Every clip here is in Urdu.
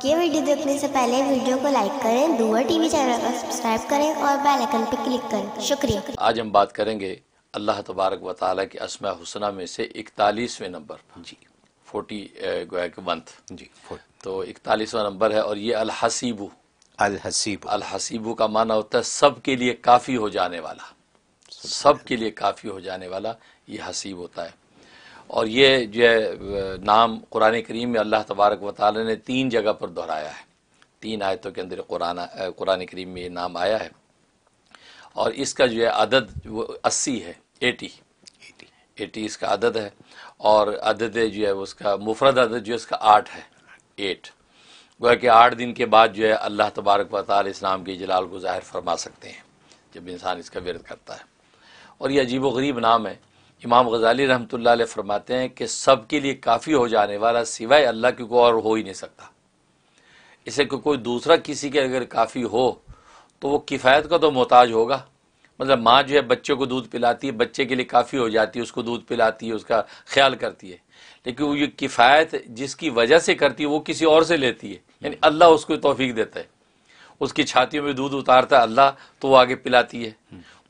یہ ویڈیو دیکھنے سے پہلے ویڈیو کو لائک کریں، دعا ٹی وی چینل کو سبسکرائب کریں اور بیل آئیکن پہ کلک کریں۔ شکریہ۔ آج ہم بات کریں گے اللہ تبارک و تعالیٰ کے اسماء حسنہ میں سے 41ویں نمبر، 40 گویا کہ ونتھ، تو 41واں نمبر ہے، اور یہ الحسیب۔ الحسیب کا معنی ہوتا ہے سب کے لیے کافی ہو جانے والا، سب کے لیے کافی ہو جانے والا یہ حسیب ہوتا ہے۔ اور یہ جو ہے نام قرآن کریم میں اللہ تبارک و تعالیٰ نے 3 جگہ پر دہرایا ہے، 3 آیتوں کے اندر قرآن کریم میں یہ نام آیا ہے، اور اس کا جو ہے عدد وہ 80 ہے، 80 اس کا عدد ہے، اور عدد جو ہے اس کا مفرد عدد جو ہے اس کا 8 ہے، 8 گویا کہ 8 دن کے بعد جو ہے اللہ تبارک و تعالیٰ اس نام کے جلال کو ظاہر فرما سکتے ہیں جب انسان اس کا ورد کرتا ہے۔ اور یہ عجیب و غریب نام ہے۔ امام غزالی رحمۃ اللہ علیہ فرماتے ہیں کہ سب کے لیے کافی ہو جانے والا سوائے اللہ کے کوئی اور ہو ہی نہیں سکتا۔ اسے کوئی دوسرا کسی کے اگر کافی ہو تو وہ کفایت کا تو محتاج ہوگا۔ مطلب ماں جو ہے بچے کو دودھ پلاتی ہے، بچے کے لیے کافی ہو جاتی ہے، اس کو دودھ پلاتی ہے، اس کا خیال کرتی ہے، لیکن وہ یہ کفایت جس کی وجہ سے کرتی ہے وہ کسی اور سے لیتی ہے، یعنی اللہ اس کو توفیق دیتا ہے۔ اس کی چھاتیوں میں دودھ اتارتا ہے اللہ، تو وہ آگے پلاتی ہے۔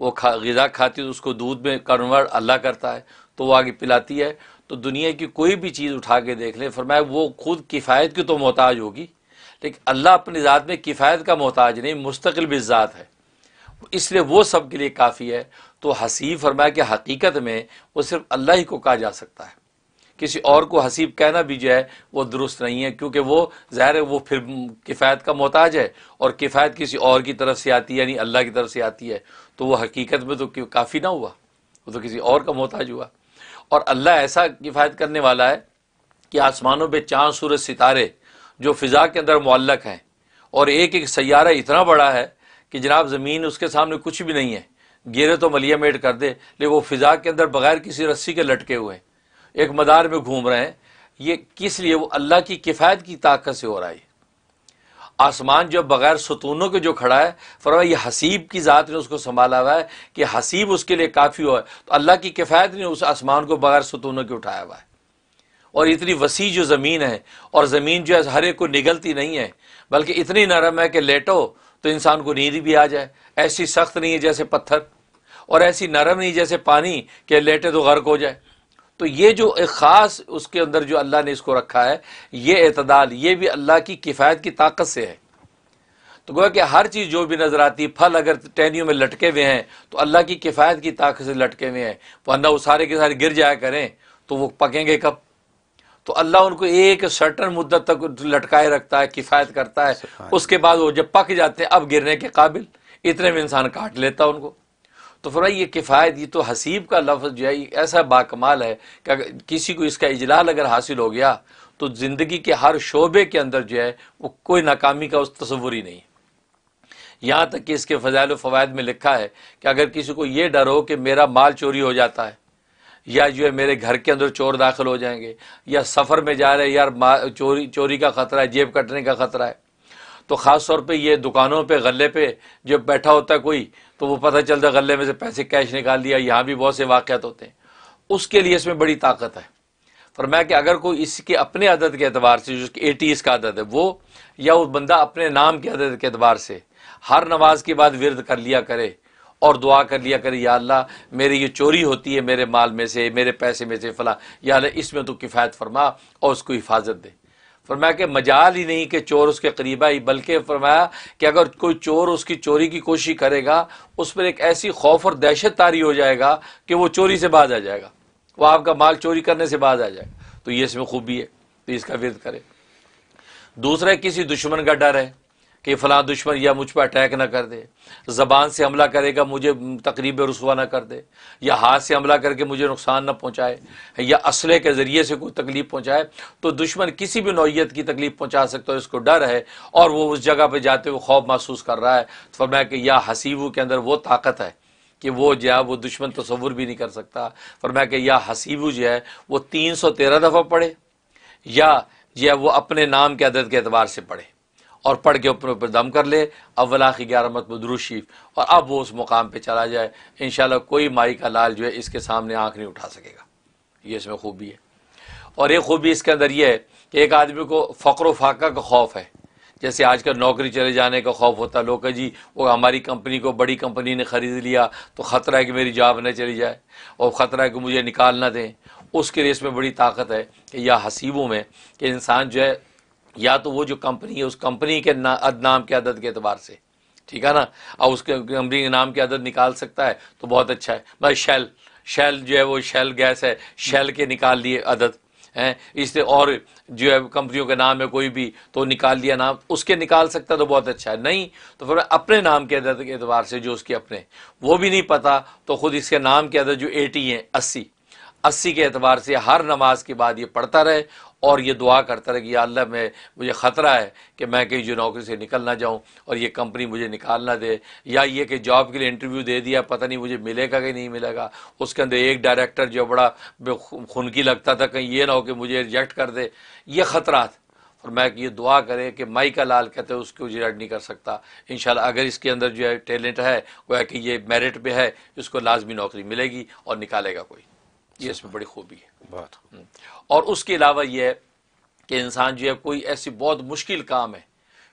وہ غذا کھاتی ہے تو اس کو دودھ میں کنورٹ اللہ کرتا ہے تو وہ آگے پلاتی ہے۔ تو دنیا کی کوئی بھی چیز اٹھا کے دیکھ لیں، فرمایا وہ خود کفایت کی تو محتاج ہوگی، لیکن اللہ اپنی ذات میں کفایت کا محتاج نہیں، مستقل بالذات ہے، اس لیے وہ سب کے لیے کافی ہے۔ تو حسیب فرمایا کہ حقیقت میں وہ صرف اللہ ہی کو کہا جا سکتا ہے، کسی اور کو حسیب کہنا بھی جو ہے وہ درست نہیں ہے، کیونکہ وہ ظاہر ہے وہ پھر کفایت کا محتاج ہے، اور کفایت کسی اور کی طرف سے آتی ہے، یعنی اللہ کی طرف سے آتی ہے، تو وہ حقیقت میں تو کافی نہ ہوا، وہ تو کسی اور کا محتاج ہوا۔ اور اللہ ایسا کفایت کرنے والا ہے کہ آسمانوں پہ چاند سورج ستارے جو فضا کے اندر معلق ہیں، اور ایک ایک سیارہ اتنا بڑا ہے کہ جناب زمین اس کے سامنے کچھ بھی نہیں ہے، گرے تو ملیہ میٹ کر دے، لیکن وہ فضا کے اندر بغیر کسی رسی کے لٹکے ہوئے ہیں، ایک مدار میں گھوم رہے ہیں۔ یہ کس لیے؟ وہ اللہ کی کفایت کی طاقت سے ہو رہا ہے۔ آسمان جو بغیر ستونوں کے جو کھڑا ہے، فرمایا یہ حسیب کی ذات نے اس کو سنبھالا ہوا ہے کہ حسیب اس کے لیے کافی ہوا ہے، تو اللہ کی کفایت نے اس آسمان کو بغیر ستونوں کے اٹھایا ہوا ہے۔ اور اتنی وسیع جو زمین ہے، اور زمین جو ہے ہر ایک کو نگلتی نہیں ہے، بلکہ اتنی نرم ہے کہ لیٹو تو انسان کو نیند بھی آ جائے، ایسی سخت نہیں ہے جیسے پتھر، اور ایسی نرم نہیں جیسے پانی کہ لیٹے تو غرق ہو جائے۔ تو یہ جو ایک خاص اس کے اندر جو اللہ نے اس کو رکھا ہے، یہ اعتدال، یہ بھی اللہ کی کفایت کی طاقت سے ہے۔ تو گویا کہ ہر چیز جو بھی نظر آتی ہے، پھل اگر ٹہنیوں میں لٹکے ہوئے ہیں تو اللہ کی کفایت کی طاقت سے لٹکے ہوئے ہیں، ورنہ وہ سارے کے سارے گر جایا کریں تو وہ پکیں گے کب؟ تو اللہ ان کو ایک سرٹن مدت تک لٹکائے رکھتا ہے، کفایت کرتا ہے، اس کے بعد وہ جب پک جاتے ہیں اب گرنے کے قابل، اتنے میں انسان کاٹ لیتا ان کو۔ تو فرمایا یہ کفایت، یہ تو حسیب کا لفظ جو ہے ایسا باکمال ہے کہ اگر کسی کو اس کا اجلال اگر حاصل ہو گیا تو زندگی کے ہر شعبے کے اندر جو ہے وہ کوئی ناکامی کا اس تصور ہی نہیں۔ یہاں تک کہ اس کے فضائل و فوائد میں لکھا ہے کہ اگر کسی کو یہ ڈر ہو کہ میرا مال چوری ہو جاتا ہے، یا جو ہے میرے گھر کے اندر چور داخل ہو جائیں گے، یا سفر میں جا رہے یار چوری کا خطرہ ہے، جیب کٹنے کا خطرہ ہے، تو خاص طور پہ یہ دکانوں پہ غلے پہ جب بیٹھا ہوتا ہے کوئی تو وہ پتہ چلتا ہے غلے میں سے پیسے کیش نکال لیا، یہاں بھی بہت سے واقعات ہوتے ہیں، اس کے لیے اس میں بڑی طاقت ہے۔ فرمایا کہ اگر کوئی اس کے اپنے عدد کے اعتبار سے جو 80 اس کا عدد ہے وہ، یا وہ بندہ اپنے نام کے عدد کے اعتبار سے ہر نماز کے بعد ورد کر لیا کرے اور دعا کر لیا کرے، یا اللہ میری یہ چوری ہوتی ہے میرے مال میں سے، میرے پیسے میں سے فلاں، یا اللہ اس میں تو کفایت فرما اور اس کو حفاظت دے۔ فرمایا کہ مجال ہی نہیں کہ چور اس کے قریب آئی، بلکہ فرمایا کہ اگر کوئی چور اس کی چوری کی کوشش کرے گا، اس پر ایک ایسی خوف اور دہشت طاری ہو جائے گا کہ وہ چوری سے باز آ جائے گا، وہ آپ کا مال چوری کرنے سے باز آ جائے گا۔ تو یہ اس میں خوبی ہے، تو اس کا ورد کرے۔ دوسرا کسی دشمن کا ڈر ہے کہ فلاں دشمن یا مجھ پہ اٹیک نہ کر دے، زبان سے حملہ کرے گا مجھے تقریب رسوا نہ کر دے، یا ہاتھ سے حملہ کر کے مجھے نقصان نہ پہنچائے، یا اسلحے کے ذریعے سے کوئی تکلیف پہنچائے۔ تو دشمن کسی بھی نوعیت کی تکلیف پہنچا سکتا ہے، اس کو ڈر ہے، اور وہ اس جگہ پہ جاتے ہوئے خوف محسوس کر رہا ہے۔ تو فرمایا کہ یا حسیبو کے اندر وہ طاقت ہے کہ وہ جو ہے وہ دشمن تصور بھی نہیں کر سکتا۔ فرمایا کہ یا حسیبو جو ہے وہ 313 دفعہ پڑھے، یا جو ہے وہ اپنے نام کے عدد کے اعتبار سے پڑھے، اور پڑھ کے اوپر دم کر لے، اول آخر 11 مرتبہ درود شریف، اور اب وہ اس مقام پہ چلا جائے، انشاءاللہ کوئی مائی کا لال جو ہے اس کے سامنے آنکھ نہیں اٹھا سکے گا۔ یہ اس میں خوبی ہے۔ اور ایک خوبی اس کے اندر یہ ہے کہ ایک آدمی کو فقر و فاقہ کا خوف ہے، جیسے آج کل نوکری چلے جانے کا خوف ہوتا ہے، لوگ کہ جی وہ ہماری کمپنی کو بڑی کمپنی نے خرید لیا تو خطرہ ہے کہ میری جاب نہ چلی جائے اور خطرہ ہے کہ مجھے نکال نہ دیں. اس کے لیے اس میں بڑی طاقت ہے کہ یا حسیبوں میں کہ انسان جو ہے یا تو وہ جو کمپنی ہے اس کمپنی کے نام کے عدد کے اعتبار سے، ٹھیک ہے نا، اور اس کے کمپنی کے نام کے عدد نکال سکتا ہے تو بہت اچھا ہے. بھائی شیل جو ہے وہ شیل گیس ہے، شیل کے نکال دیے عدد ہیں، اس سے اور جو ہے کمپنیوں کے نام ہے کوئی بھی تو نکال دیا نام، اس کے نکال سکتا تو بہت اچھا ہے. نہیں تو پھر اپنے نام کے عدد کے اعتبار سے جو اس کے اپنے وہ بھی نہیں پتہ تو خود اس کے نام کے عدد جو 80 ہیں، 80 کے اعتبار سے ہر نماز کے بعد یہ پڑھتا رہے اور یہ دعا کرتا رہے کہ یا اللہ مجھے خطرہ ہے کہ میں کہیں جو نوکری سے نکل نہ جاؤں اور یہ کمپنی مجھے نکال نہ دے، یا یہ کہ جاب کے لیے انٹرویو دے دیا پتہ نہیں مجھے ملے گا کہ نہیں ملے گا، اس کے اندر ایک ڈائریکٹر جو بڑا خنکی لگتا تھا کہیں یہ نہ ہو کہ مجھے ریجیکٹ کر دے، یہ خطرات. اور میں کہ یہ دعا کرے کہ مائی کا لال کہتے ہیں اس کو ریجیکٹ نہیں کر سکتا انشاءاللہ. اگر اس کے اندر جو ہے ٹیلنٹ ہے وہ ہے کہ یہ میرٹ پہ ہے، اس کو لازمی نوکری ملے گی اور نکالے گا کوئی. یہ اس میں بڑی خوبی ہے بہت. اور اس کے علاوہ یہ ہے کہ انسان جو ہے کوئی ایسی بہت مشکل کام ہے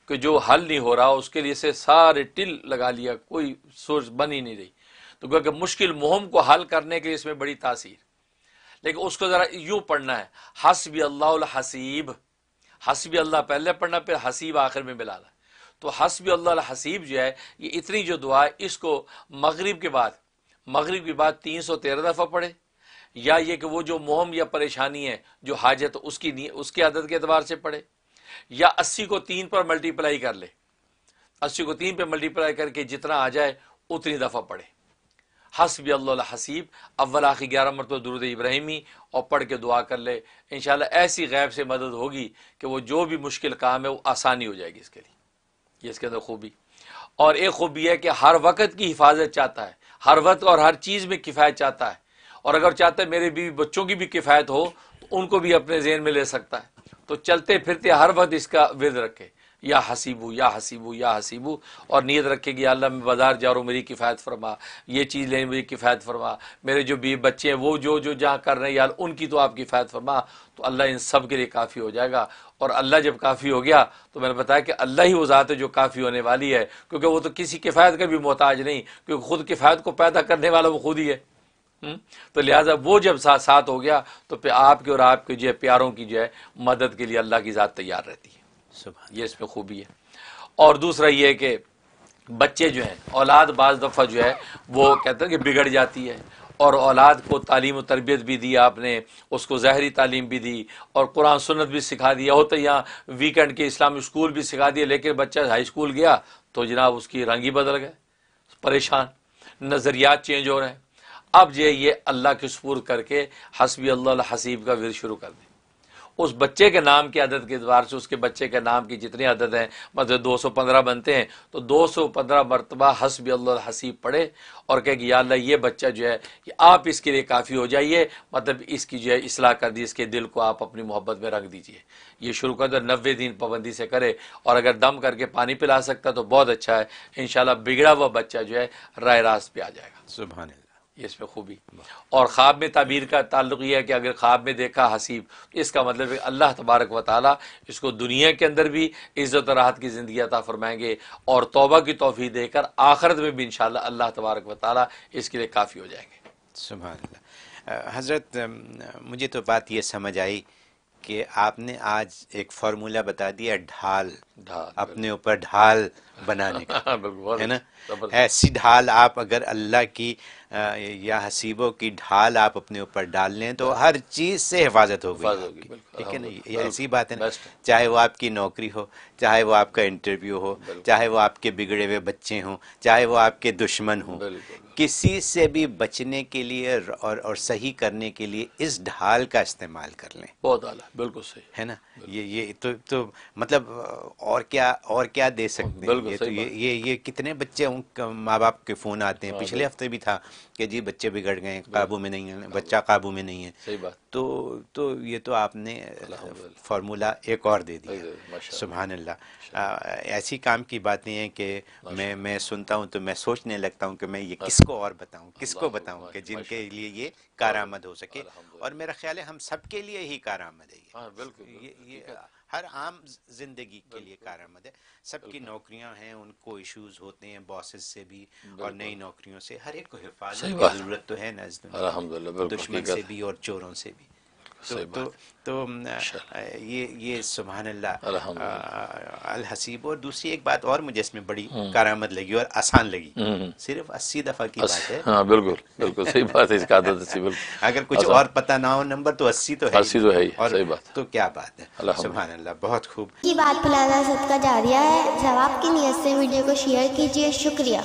کہ جو حل نہیں ہو رہا، اس کے لیے سے سارے ٹل لگا لیا، کوئی سورس بن ہی نہیں رہی، تو کہ مشکل مہم کو حل کرنے کے لیے اس میں بڑی تاثیر. لیکن اس کو ذرا یوں پڑھنا ہے، حسبی اللہ الحسیب، حسبی اللہ پہلے پڑھنا پھر حسیب آخر میں ملانا. تو حسبی اللہ الحسیب جو ہے یہ اتنی جو دعا ہے اس کو مغرب کے بعد 313 دفعہ پڑھے، یا یہ کہ وہ جو مہم یا پریشانی ہے جو حاجت اس کے عدد کے اعتبار سے پڑھے، یا 80 کو 3 پر ملٹیپلائی کر لے، 80 کو 3 پہ ملٹیپلائی کر کے جتنا آ جائے اتنی دفعہ پڑھے. حسبی اللہ الحسیب اول آخر 11 مرتبہ درود ابراہیمی اور پڑھ کے دعا کر لے. انشاءاللہ ایسی غیب سے مدد ہوگی کہ وہ جو بھی مشکل کام ہے وہ آسانی ہو جائے گی اس کے لیے. یہ اس کے اندر خوبی. اور ایک خوبی ہے کہ ہر وقت کی حفاظت چاہتا ہے، ہر وقت اور ہر چیز میں کفایت چاہتا ہے، اور اگر چاہتا ہے میرے بیوی بچوں کی بھی کفایت ہو تو ان کو بھی اپنے ذہن میں لے سکتا ہے. تو چلتے پھرتے ہر وقت اس کا ورد رکھے، یا حسیبو یا حسیبو یا حسیبو، اور نیت رکھے کہ یا اللہ میں بازار جا رہا ہوں میری کفایت فرما، یہ چیز لیں میری کفایت فرما، میرے جو بیوی بچے ہیں وہ جو جہاں کر رہے ہیں یا ان کی تو آپ کفایت فرما. تو اللہ ان سب کے لیے کافی ہو جائے گا. اور اللہ جب کافی ہو گیا تو میں نے بتایا کہ اللہ ہی وہ ذات ہے جو کافی ہونے والی ہے، کیونکہ وہ تو کسی کفایت کا بھی محتاج نہیں، کیونکہ خود کفایت کو پیدا کرنے والا وہ خود ہی ہے. تو لہٰذا وہ جب ساتھ ہو گیا تو پھر آپ کے اور آپ کے جو ہے پیاروں کی جو ہے مدد کے لیے اللہ کی ذات تیار رہتی ہے. یہ اس میں خوبی ہے. اور دوسرا یہ ہے کہ بچے جو ہیں اولاد بعض دفعہ جو ہے وہ کہتے ہیں کہ بگڑ جاتی ہے، اور اولاد کو تعلیم و تربیت بھی دی آپ نے، اس کو ظاہری تعلیم بھی دی اور قرآن سنت بھی سکھا دیا. ہوتا یہاں ویکنڈ کے اسلامی اسکول بھی سکھا دیا، لیکن بچہ ہائی اسکول گیا تو جناب اس کی رنگ ہی بدل گئے، پریشان، نظریات چینج ہو رہے ہیں. اب جو یہ اللہ کے سپرد کر کے حسبی اللہ الحسیب کا ورد شروع کر دیں. اس بچے کے نام کے عدد کے اعتبار سے اس کے بچے کے نام کی جتنے عدد ہیں، مطلب 215 بنتے ہیں، تو 215 مرتبہ حسبی اللہ الحسیب پڑھے اور کہے کہ یا اللہ یہ بچہ جو ہے کہ آپ اس کے لیے کافی ہو جائیے، مطلب اس کی جو ہے اصلاح کر دی، اس کے دل کو آپ اپنی محبت میں رکھ دیجئے. یہ شروع کر دے، 90 دن پابندی سے کرے، اور اگر دم کر کے پانی پلا سکتا تو بہت اچھا ہے. انشاءاللہ بگڑا ہوا بچہ جو ہے راہ راست پہ آ جائے گا. سبحان اللہ. یہ اس میں خوبی. اور خواب میں تعبیر کا تعلق یہ ہے کہ اگر خواب میں دیکھا حسیب تو اس کا مطلب ہے اللہ تبارک و تعالیٰ اس کو دنیا کے اندر بھی عزت و راحت کی زندگی عطا فرمائیں گے، اور توبہ کی توفیق دے کر آخرت میں بھی انشاءاللہ اللہ تبارک و تعالیٰ اس کے لیے کافی ہو جائیں گے. سبحان اللہ. حضرت مجھے تو بات یہ سمجھ آئی کہ آپ نے آج ایک فارمولہ بتا دیا، ڈھال اپنے اوپر ڈھال بنانے کا، ہے نا. ایسی ڈھال آپ اگر اللہ کی یا حسیبوں کی ڈھال آپ اپنے اوپر ڈال لیں تو ہر چیز سے حفاظت ہوگی. ٹھیک ہے نا، یہ ایسی بات ہے نا. چاہے وہ آپ کی نوکری ہو، چاہے وہ آپ کا انٹرویو ہو، چاہے وہ آپ کے بگڑے ہوئے بچے ہوں، چاہے وہ آپ کے دشمن ہوں، کسی سے بھی بچنے کے لیے اور صحیح کرنے کے لیے اس ڈھال کا استعمال کر لیں. بہت اعلیٰ، بالکل صحیح ہے نا. یہ تو مطلب اور کیا دے سکتے ہیں. یہ کتنے بچے ماں باپ کے فون آتے ہیں. پچھلے ہفتے بھی تھا کہ جی بچے بگڑ گئے، قابو میں نہیں ہیں، بچہ قابو میں نہیں ہے. صحیح بات. تو یہ تو آپ نے فارمولہ ایک اور دے دیا. سبحان اللہ. ایسی کام کی باتیں ہیں کہ میں سنتا ہوں تو میں سوچنے لگتا ہوں کہ میں یہ کس کو اور بتاؤں، کس کو بتاؤں کہ جن کے لیے یہ کارآمد ہو سکے. اور میرا خیال ہے ہم سب کے لیے ہی کارآمد ہے. یہ ہر عام زندگی کے لیے کارآمد ہے. سب کی نوکریاں ہیں، ان کو ایشوز ہوتے ہیں باسز سے بھی اور نئی نوکریوں سے. ہر ایک کو حفاظت کی ضرورت تو ہے نا اس دنیا میں، الحمدللہ، دشمن سے بھی اور چوروں سے بھی. تو یہ سبحان اللہ الحسیب. اور دوسری ایک بات اور مجھے اس میں بڑی کارآمد لگی اور آسان لگی، صرف 80 دفعہ کی بات ہے. ہاں بالکل بالکل صحیح بات ہے، اس کا عدد 80 بالکل. اگر کچھ اور پتہ نہ ہو نمبر تو 80 تو ہے، 80 تو ہے ہی، اور صحیح بات. تو کیا بات ہے. سبحان اللہ، بہت خوب. کی بات پلانا صدقہ جاریہ ہے. ثواب کی نیت سے ویڈیو کو شیئر کیجیے. شکریہ.